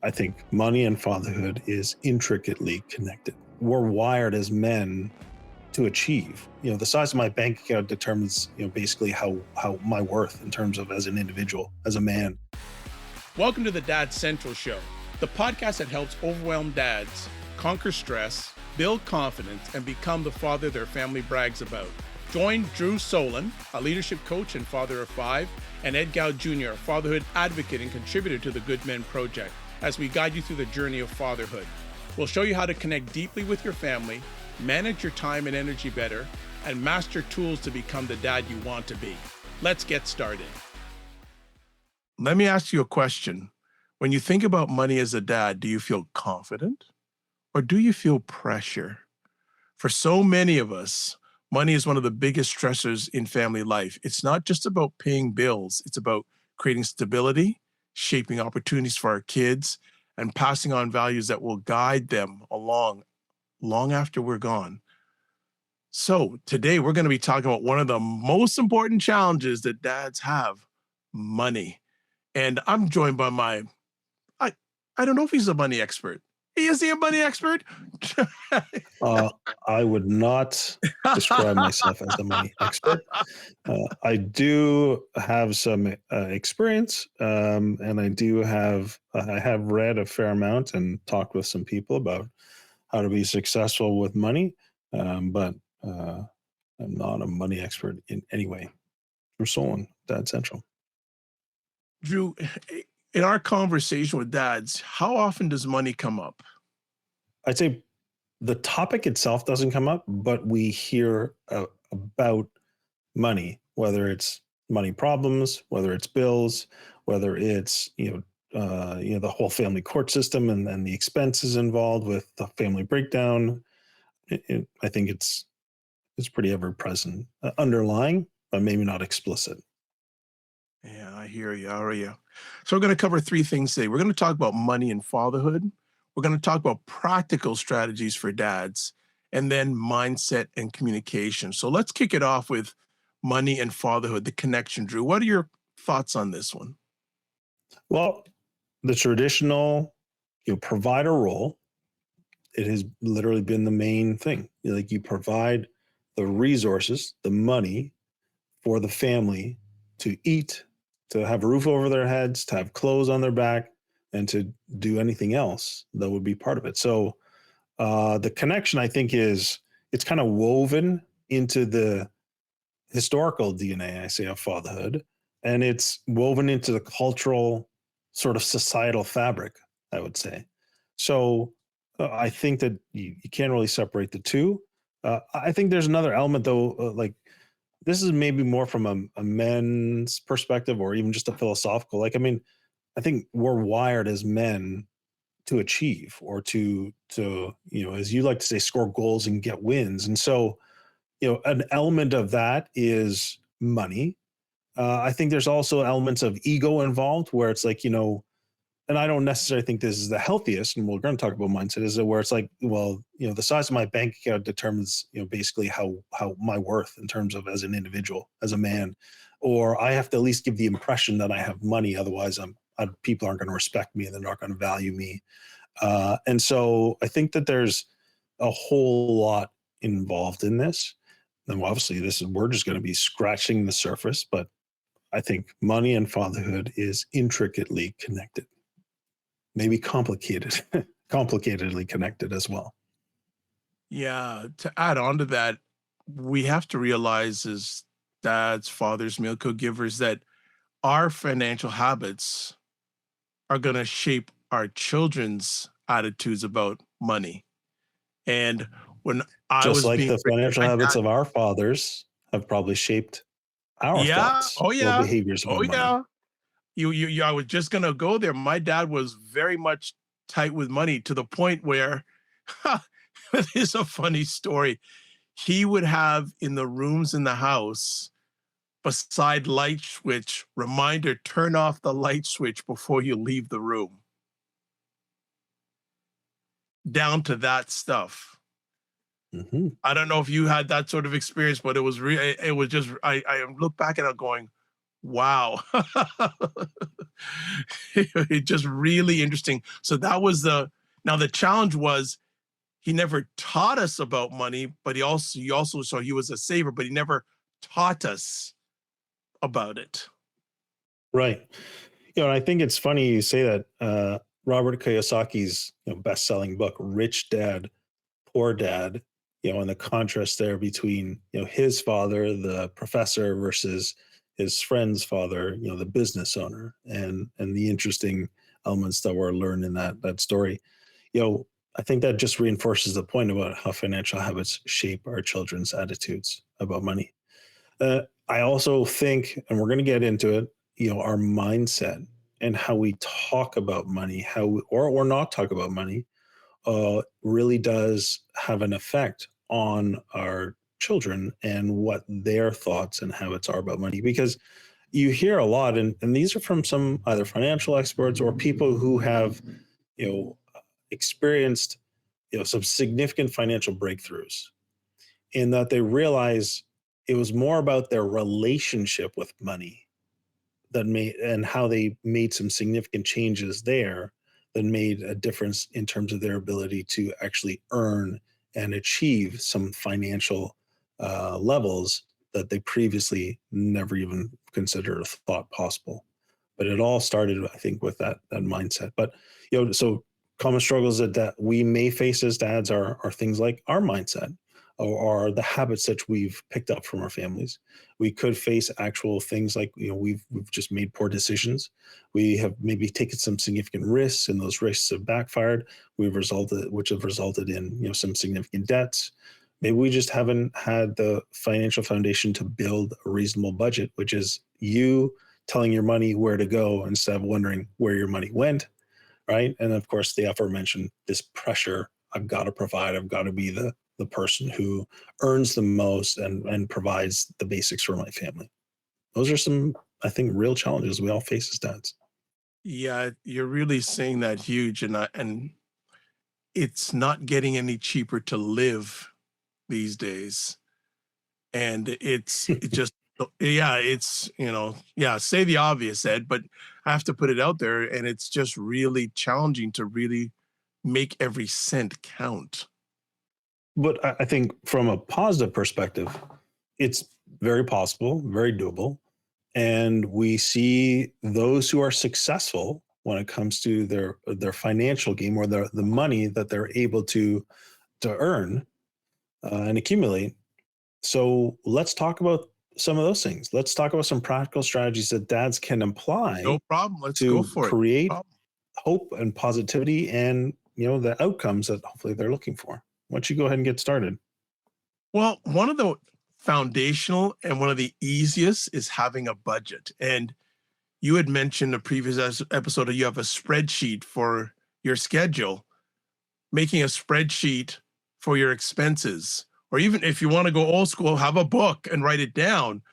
I think money and fatherhood is intricately connected. We're wired as men to achieve. The size of my bank account determines, basically how my worth in terms of as an individual, as a man. Welcome to the Dad Central Show, the podcast that helps overwhelmed dads conquer stress, build confidence, and become the father their family brags about. Join Drew Solon, a leadership coach and father of five, and Ed Gow Jr., a fatherhood advocate and contributor to the Good Men Project, as we guide you through the journey of fatherhood. We'll show you how to connect deeply with your family, manage your time and energy better, and master tools to become the dad you want to be. Let's get started. Let me ask you a question. When you think about money as a dad, do you feel confident or do you feel pressure? For so many of us, money is one of the biggest stressors in family life. It's not just about paying bills. It's about creating stability, shaping opportunities for our kids, and passing on values that will guide them along long after we're gone. So today we're going to be talking about one of the most important challenges that dads have, money. And I'm joined by I don't know if he's a money expert. Is he a money expert? I would not describe myself as a money expert. I do have some experience, and I have read a fair amount and talked with some people about how to be successful with money, but I'm not a money expert in any way. Drew Solon, Dad Central. Drew, in our conversation with dads, how often does money come up? I'd say the topic itself doesn't come up, but we hear about money, whether it's money problems, whether it's bills, whether it's the whole family court system and the expenses involved with the family breakdown. I think it's pretty ever present, underlying, but maybe not explicit. Yeah, I hear you. So we're going to cover three things today. We're going to talk about money and fatherhood. We're going to talk about practical strategies for dads, and then mindset and communication. So let's kick it off with money and fatherhood, the connection. Drew, what are your thoughts on this one? Well, the traditional, provider role, it has literally been the main thing. Like, you provide the resources, the money for the family to eat, to have a roof over their heads, to have clothes on their back, and to do anything else that would be part of it. So the connection, I think, it's kind of woven into the historical DNA, I say, of fatherhood, and it's woven into the cultural sort of societal fabric, I would say. So I think that you can't really separate the two. I think there's another element, though, like, this is maybe more from a men's perspective, or even just a philosophical. Like, I mean, I think we're wired as men to achieve, or to as you like to say, score goals and get wins. And so, an element of that is money. I think there's also elements of ego involved, where it's like, and I don't necessarily think this is the healthiest, and we're going to talk about mindset, is where it's like, well, the size of my bank account determines, basically how my worth in terms of as an individual, as a man, or I have to at least give the impression that I have money. Otherwise, people aren't going to respect me and they're not going to value me. And so I think that there's a whole lot involved in this. And obviously we're just going to be scratching the surface, but I think money and fatherhood is intricately connected. Maybe complicatedly connected as well. Yeah, to add on to that, we have to realize as dads, fathers, meal co-givers, that our financial habits are going to shape our children's attitudes about money. And when I Just was like being the raised financial by habits dad, of our fathers have probably shaped our yeah, thoughts oh or yeah, behaviors oh about money. yeah. I was just gonna go there. My dad was very much tight with money, to the point where it is a funny story. He would have in the rooms in the house, beside light switch, reminder, turn off the light switch before you leave the room. Down to that stuff. Mm-hmm. I don't know if you had that sort of experience, but it was just, I look back and I'm going, Wow. It just really interesting. So that was now the challenge was he never taught us about money, but he also so he was a saver, but he never taught us about it. Right. And I think it's funny you say that. Robert Kiyosaki's best-selling book, Rich Dad, Poor Dad, and the contrast there between his father, the professor, versus his friend's father, the business owner, and the interesting elements that were learned in that story. you know, I think that just reinforces the point about how financial habits shape our children's attitudes about money. I also think, and we're going to get into it, our mindset and how we talk about money, or not talk about money, really does have an effect on our children and what their thoughts and habits are about money. Because you hear a lot, and these are from some either financial experts or people who have, you know, experienced, some significant financial breakthroughs, in that they realize it was more about their relationship with money that made, and how they made some significant changes there that made a difference in terms of their ability to actually earn and achieve some financial levels that they previously never even considered or thought possible. But it all started, I think, with that mindset. But so common struggles that we may face as dads are things like our mindset, or the habits that we've picked up from our families. We could face actual things like, we've just made poor decisions. We have maybe taken some significant risks, and those risks have backfired. Which have resulted in some significant debts. Maybe we just haven't had the financial foundation to build a reasonable budget, which is you telling your money where to go instead of wondering where your money went, right? And of course, the aforementioned, this pressure: I've got to provide, I've got to be the person who earns the most and provides the basics for my family. Those are some, I think, real challenges we all face as dads. Yeah, you're really saying that huge, and it's not getting any cheaper to live these days. And it just yeah, it's yeah, say the obvious, Ed, but I have to put it out there, and it's just really challenging to really make every cent count. But I think from a positive perspective, it's very possible, very doable. And we see those who are successful when it comes to their financial game, or the money that they're able to earn and accumulate. So let's talk about some of those things. Let's talk about some practical strategies that dads can No apply problem. Let's go to for it. No create problem. hope and positivity, and the outcomes that hopefully they're looking for. Why don't you go ahead and get started? Well, one of the foundational and one of the easiest is having a budget. And you had mentioned a previous episode that you have a spreadsheet for your schedule. Making a spreadsheet for your expenses, or even if you want to go old school, have a book and write it down.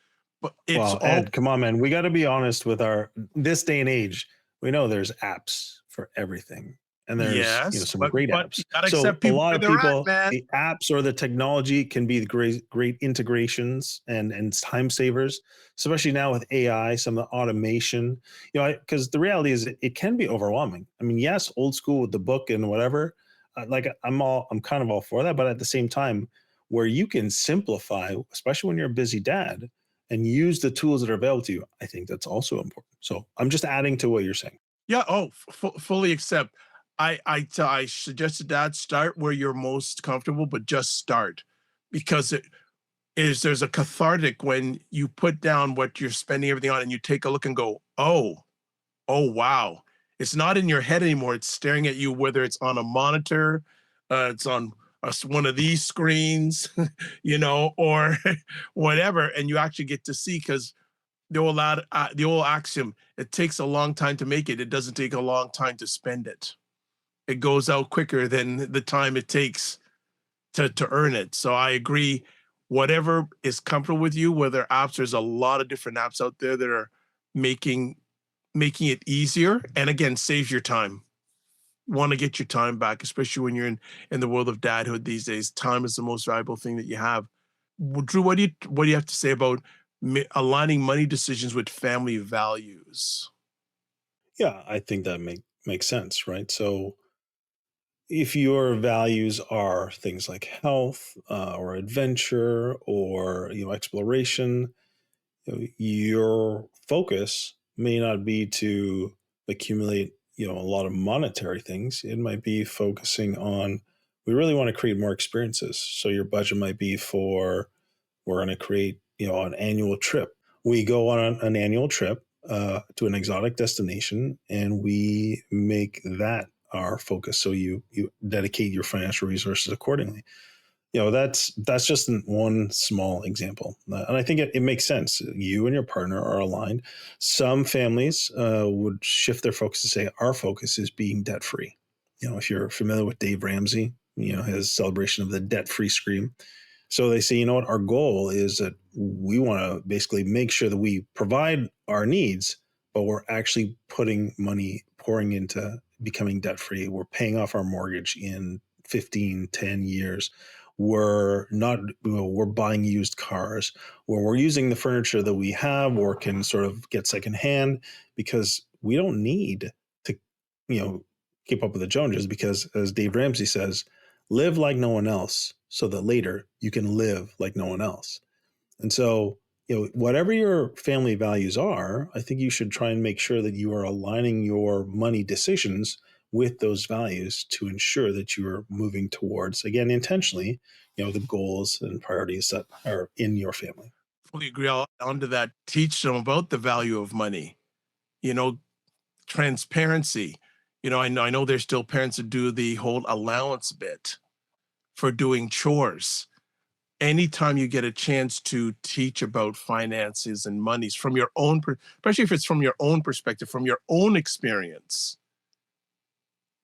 But it's Well, all Ed, come on, man. We got to be honest with our this day and age. We know there's apps for everything, and there's yes, some but great you apps. gotta So accept a people lot where of they're at, people, man. the apps or the technology can be the great integrations and time savers, especially now with AI, some of the automation. Because the reality is it can be overwhelming. I mean, yes, old school with the book and whatever. Like I'm kind of all for that, but at the same time, where you can simplify, especially when you're a busy dad, and use the tools that are available to you, I think that's also important. So I'm just adding to what you're saying. Yeah. Oh, fully accept. I suggested that start where you're most comfortable, but just start, because there's a cathartic when you put down what you're spending everything on and you take a look and go, oh wow, it's not in your head anymore, it's staring at you, whether it's on a monitor, it's on one of these screens, or whatever, and you actually get to see, because the old axiom, it takes a long time to make it, it doesn't take a long time to spend it. It goes out quicker than the time it takes to earn it. So I agree, whatever is comfortable with you, whether apps, there's a lot of different apps out there that are making making it easier, and again, saves your time. Want to get your time back, especially when you're in the world of dadhood these days. Time is the most valuable thing that you have. Drew, what do you have to say about aligning money decisions with family values. Yeah, I think that makes sense, right? So if your values are things like health or adventure or exploration, your focus may not be to accumulate a lot of monetary things. It might be focusing on, we really want to create more experiences. So your budget might be for, we're going to create an annual trip. We go on an annual trip to an exotic destination, and we make that our focus. So you dedicate your financial resources accordingly. That's just one small example, and I think it makes sense. You and your partner are aligned. Some families would shift their focus to say our focus is being debt free. If you're familiar with Dave Ramsey, his celebration of the debt free scream. So they say, our goal is that we want to basically make sure that we provide our needs, but we're actually putting money, pouring into becoming debt free. We're paying off our mortgage in 15, 10 years. We're not, we're buying used cars, where we're using the furniture that we have or can sort of get secondhand, because we don't need to, keep up with the Joneses, because as Dave Ramsey says, live like no one else so that later you can live like no one else. And so, whatever your family values are, I think you should try and make sure that you are aligning your money decisions with those values to ensure that you are moving towards, again, intentionally, the goals and priorities that are in your family. Fully agree. Onto that, teach them about the value of money, you know, transparency. I know there's still parents that do the whole allowance bit for doing chores. Anytime you get a chance to teach about finances and monies from your own, especially if it's from your own perspective, from your own experience.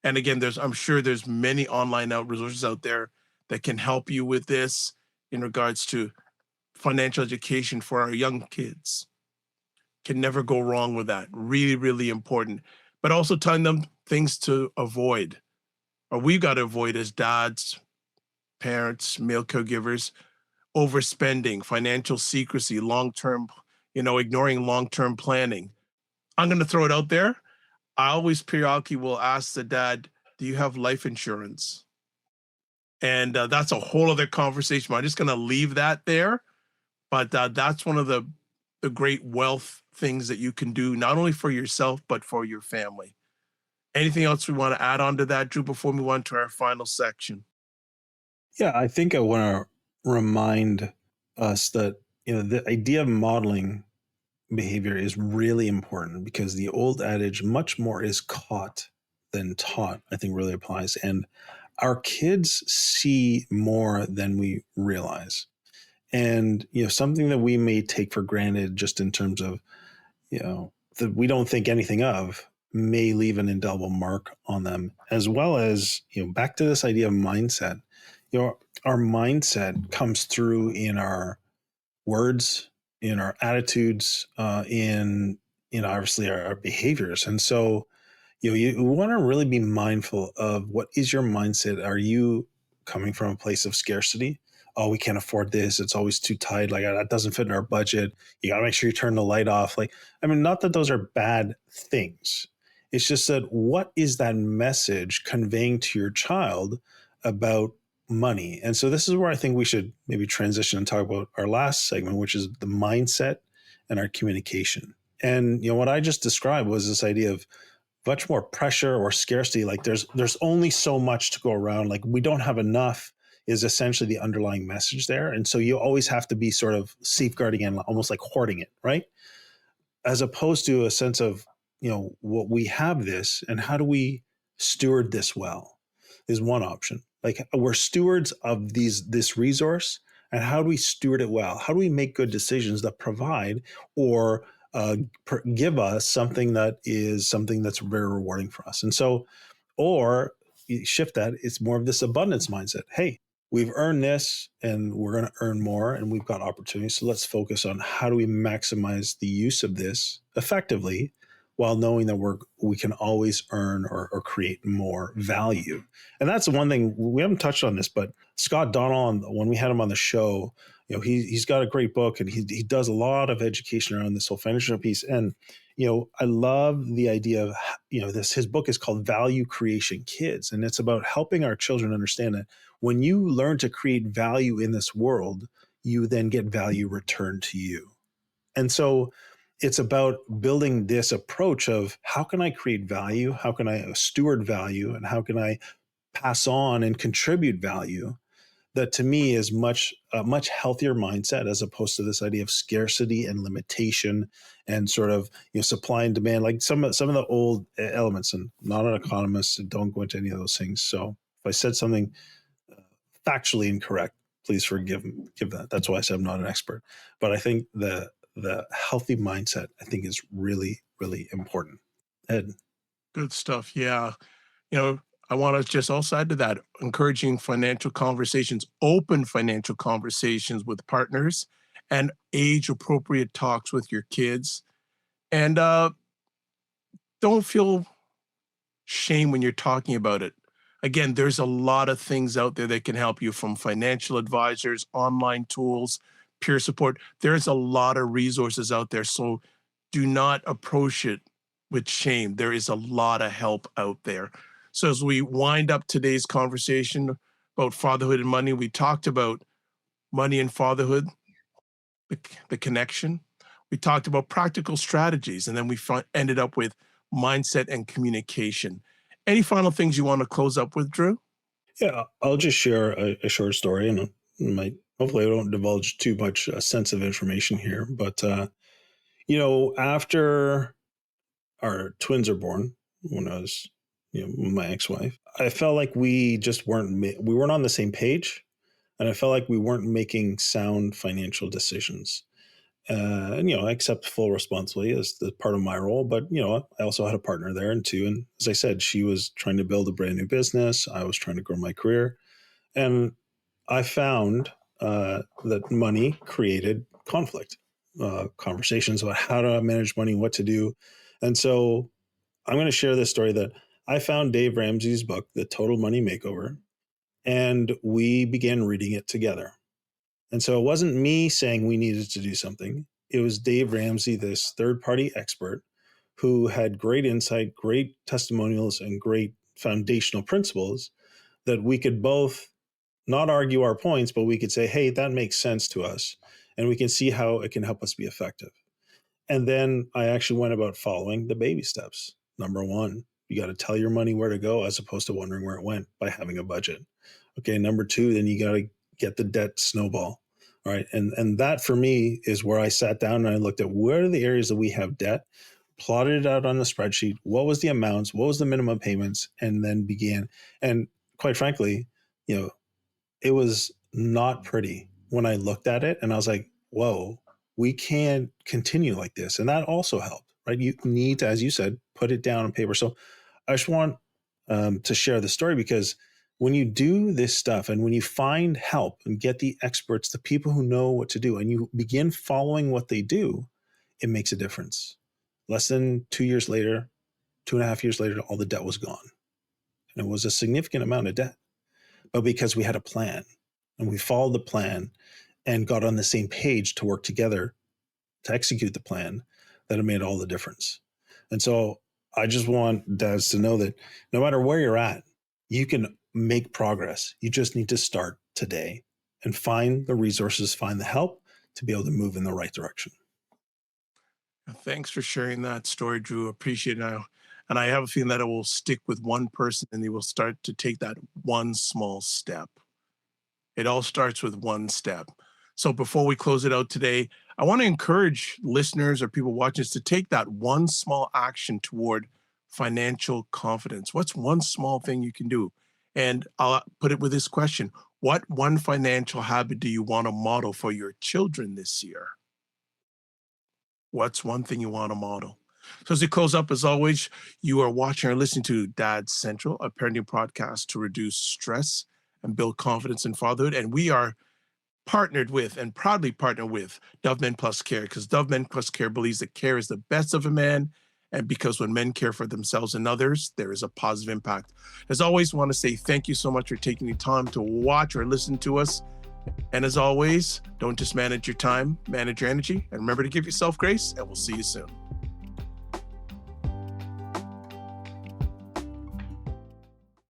And again, I'm sure there's many online resources out there that can help you with this in regards to financial education for our young kids. Can never go wrong with that. Really, really important. But also telling them things to avoid, or we've got to avoid as dads, parents, male caregivers: overspending, financial secrecy, long-term, ignoring long-term planning. I'm going to throw it out there. I always periodically will ask the dad, do you have life insurance? And that's a whole other conversation. I'm just going to leave that there. But that's one of the great wealth things that you can do, not only for yourself, but for your family. Anything else we want to add on to that, Drew, before we move on to our final section? Yeah, I think I want to remind us that, the idea of modeling behavior is really important, because the old adage, much more is caught than taught, I think really applies. And our kids see more than we realize. And, something that we may take for granted just in terms of, that we don't think anything of, may leave an indelible mark on them, as well as, back to this idea of mindset. Our mindset comes through in our words, in our attitudes, in obviously our behaviors. And so, you want to really be mindful of, what is your mindset? Are you coming from a place of scarcity? Oh, we can't afford this. It's always too tight. Like, that doesn't fit in our budget. You got to make sure you turn the light off. Like, I mean, not that those are bad things. It's just that, what is that message conveying to your child about money? And so this is where I think we should maybe transition and talk about our last segment, which is the mindset and our communication. And what I just described was this idea of much more pressure or scarcity. Like, there's only so much to go around. Like, we don't have enough is essentially the underlying message there. And so you always have to be sort of safeguarding and almost like hoarding it, right? As opposed to a sense of, what we have this, and how do we steward this well, is one option. Like, we're stewards of this resource, and how do we steward it well? How do we make good decisions that provide or give us something that's very rewarding for us? And so, or you shift that, it's more of this abundance mindset. Hey, we've earned this, and we're going to earn more, and we've got opportunities. So let's focus on, how do we maximize the use of this effectively, while knowing that we can always earn or create more value. And that's the one thing we haven't touched on this, but Scott Donnell, when we had him on the show, he's got a great book, and he does a lot of education around this whole financial piece. And I love the idea of his book is called Value Creation Kids, and it's about helping our children understand that when you learn to create value in this world, you then get value returned to you. And so it's about building this approach of how can I create value, how can I steward value, and how can I pass on and contribute value. That to me is a much healthier mindset, as opposed to this idea of scarcity and limitation and sort of supply and demand, like some of the old elements. And not an economist, and don't go into any of those things. So if I said something factually incorrect, please give that. That's why I said I'm not an expert. But I think the healthy mindset, I think, is really, really important. Ed. Good stuff. Yeah. I want to just also add to that, encouraging financial conversations, open financial conversations with partners, and age appropriate talks with your kids. And don't feel shame when you're talking about it. Again, there's a lot of things out there that can help you, from financial advisors, online tools, peer support. There's a lot of resources out there. So do not approach it with shame. There is a lot of help out there. So as we wind up today's conversation about fatherhood and money, we talked about money and fatherhood, the connection. We talked about practical strategies, and then we ended up with mindset and communication. Any final things you want to close up with, Drew? Yeah, I'll just share a short story, and hopefully I don't divulge too much sensitive information here. But after our twins are born, when I was my ex-wife, I felt like we weren't on the same page, and I felt like we weren't making sound financial decisions. And I accept full responsibility as the part of my role, but I also had a partner there, and as I said, she was trying to build a brand new business. I was trying to grow my career, and I found that money created conflict, conversations about how to manage money, what to do. And so I'm going to share this story that I found Dave Ramsey's book, The Total Money Makeover, and we began reading it together. And so it wasn't me saying we needed to do something. It was Dave Ramsey, this third-party expert who had great insight, great testimonials, and great foundational principles that we could both not argue our points, but we could say, hey, that makes sense to us, and we can see how it can help us be effective. And then I actually went about following the baby steps. Number one, you got to tell your money where to go, as opposed to wondering where it went, by having a budget. Okay, number two, then you got to get the debt snowball. All right. And that for me is where I sat down and I looked at where are the areas that we have debt, plotted it out on the spreadsheet. What was the amounts? What was the minimum payments? And then began. And quite frankly, it was not pretty when I looked at it, and I was like, whoa, we can't continue like this. And that also helped, right? You need to, as you said, put it down on paper. So I just want to share the story, because when you do this stuff and when you find help and get the experts, the people who know what to do, and you begin following what they do, it makes a difference. Less than 2 years later, 2.5 years later, all the debt was gone. And it was a significant amount of debt. But because we had a plan and we followed the plan and got on the same page to work together to execute the plan, that it made all the difference. And so I just want dads to know that no matter where you're at, you can make progress. You just need to start today and find the resources, find the help to be able to move in the right direction. Thanks for sharing that story, Drew. Appreciate it. And I have a feeling that it will stick with one person, and they will start to take that one small step. It all starts with one step. So before we close it out today, I want to encourage listeners or people watching us to take that one small action toward financial confidence. What's one small thing you can do? And I'll put it with this question: what one financial habit do you want to model for your children this year? What's one thing you want to model? So as we close up, as always, you are watching or listening to Dad Central, a parenting podcast to reduce stress and build confidence in fatherhood. And we are partnered with and proudly partner with Dove Men Plus Care, because Dove Men Plus Care believes that care is the best of a man. And because when men care for themselves and others, there is a positive impact. As always, I want to say thank you so much for taking the time to watch or listen to us. And as always, don't just manage your time, manage your energy, and remember to give yourself grace, and we'll see you soon.